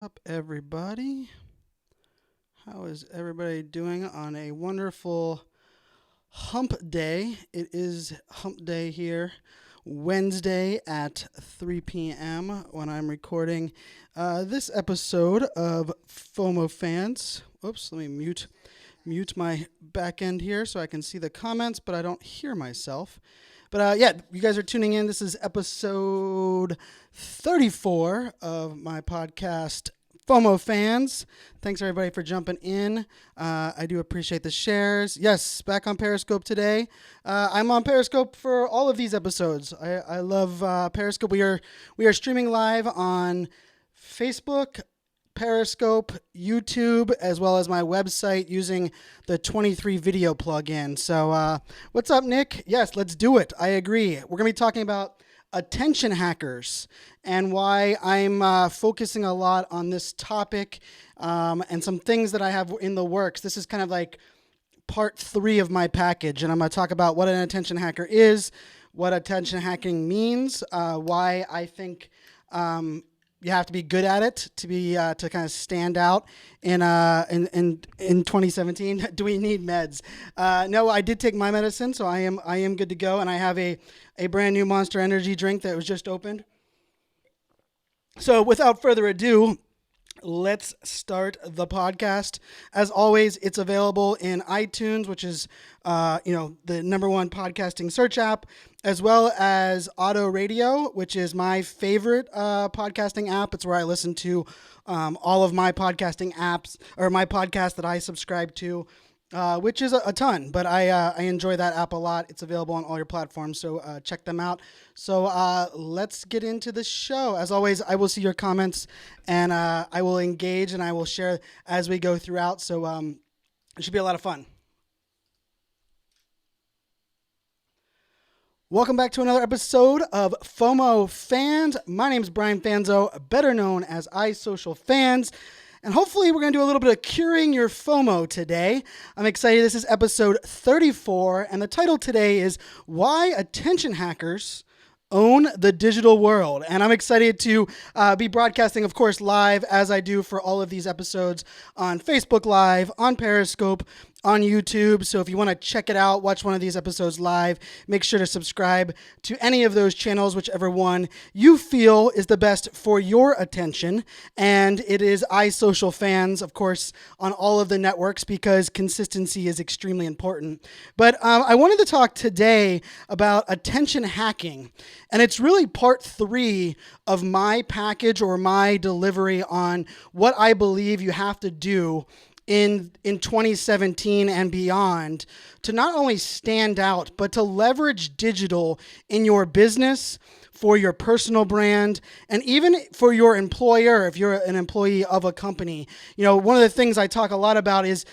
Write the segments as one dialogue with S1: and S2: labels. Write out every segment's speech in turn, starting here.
S1: Up, everybody? How is everybody doing on a wonderful hump day? It is hump day here, Wednesday at 3 p.m. when I'm recording this episode of FOMOFanz. Oops, let me mute my back end here so I can see the comments, but I don't hear myself. But yeah, you guys are tuning in. This is episode 34 of my podcast, FOMOFanz. Thanks, everybody, for jumping in. I do appreciate the shares. Yes, back on Periscope today. I'm on Periscope for all of these episodes. I love Periscope. We are streaming live on Facebook, Periscope, YouTube, as well as my website using the 23 video plugin. So what's up, Nick? Yes, let's do it. I agree. We're going to be talking about attention hackers and why I'm focusing a lot on this topic and some things that I have in the works. This is kind of like part 3 of my package, and I'm going to talk about what an attention hacker is, what attention hacking means, why I think you have to be good at it to be to kind of stand out in 2017. Do we need meds? No, I did take my medicine, so I am good to go, and I have a brand new Monster Energy drink that was just opened. So without further ado, let's start the podcast. As always, it's available in iTunes, which is the #1 podcasting search app, as well as Auto Radio, which is my favorite podcasting app. It's where I listen to all of my podcasting apps, or my podcast that I subscribe to, which is a ton. But I enjoy that app a lot. It's available on all your platforms, so check them out. So let's get into the show. As always, I will see your comments, and I will engage, and I will share as we go throughout. So it should be a lot of fun. Welcome back to another episode of FOMOFanz. My name is Brian Fanzo, better known as iSocialFanz. And hopefully we're going to do a little bit of curing your FOMO today. I'm excited. This is episode 34, and the title today is Why Attention Hackers Own the Digital World. And I'm excited to be broadcasting, of course, live, as I do for all of these episodes, on Facebook Live, on Periscope, on YouTube. So if you want to check it out, watch one of these episodes live, make sure to subscribe to any of those channels, whichever one you feel is the best for your attention. And it is iSocialFanz, of course, on all of the networks, because consistency is extremely important. But I wanted to talk today about attention hacking. And it's really part 3 of my package, or my delivery on what I believe you have to do in 2017 and beyond to not only stand out, but to leverage digital in your business, for your personal brand, and even for your employer, if you're an employee of a company. You know, one of the things I talk a lot about is,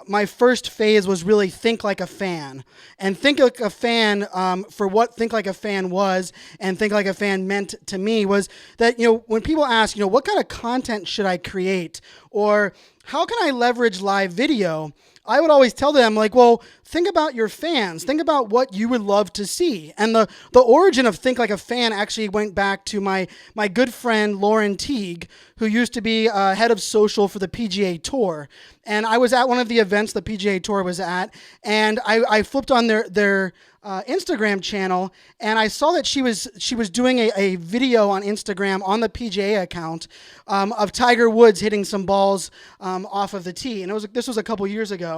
S1: my first phase was really think like a fan. And think like a fan, for what think like a fan was, and think like a fan meant to me, was that, when people ask, what kind of content should I create? Or how can I leverage live video? I would always tell them, well, think about your fans. Think about what you would love to see. And the origin of Think Like a Fan actually went back to my good friend, Lauren Teague, who used to be head of social for the PGA Tour. And I was at one of the events the PGA Tour was at, and I flipped on their Instagram channel, and I saw that she was doing a video on Instagram on the PGA account of Tiger Woods hitting some balls off of the tee, and this was a couple years ago.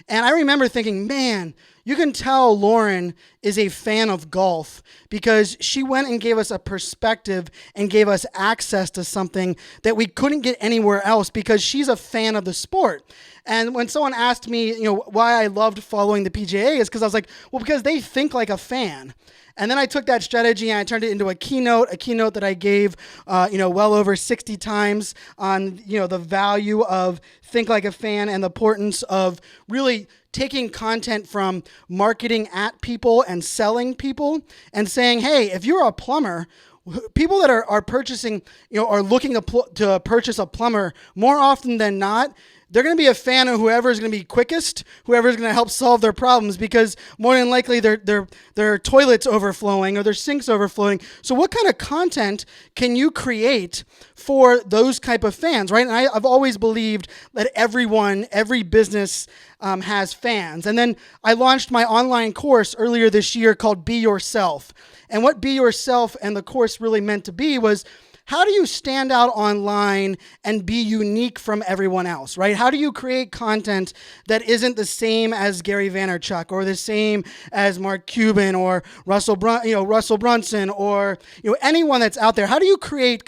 S1: And I remember thinking, man, you can tell Lauren is a fan of golf, because she went and gave us a perspective and gave us access to something that we couldn't get anywhere else, because she's a fan of the sport. And when someone asked me, why I loved following the PGA, is because I was like, well, because they think like a fan. And then I took that strategy and I turned it into a keynote that I gave, well over 60 times on, the value of think like a fan and the importance of really taking content from marketing at people and selling people and saying, hey, if you're a plumber, people that are purchasing, are looking to purchase a plumber, more often than not, they're going to be a fan of whoever is going to be quickest, whoever is going to help solve their problems, because more than likely their toilet's overflowing or their sink's overflowing. So what kind of content can you create for those type of fans, right? And I've always believed that every business has fans. And then I launched my online course earlier this year called Be Yourself. And what Be Yourself and the course really meant to be was, how do you stand out online and be unique from everyone else, right? How do you create content that isn't the same as Gary Vaynerchuk or the same as Mark Cuban or Russell Brunson or anyone that's out there? How do you create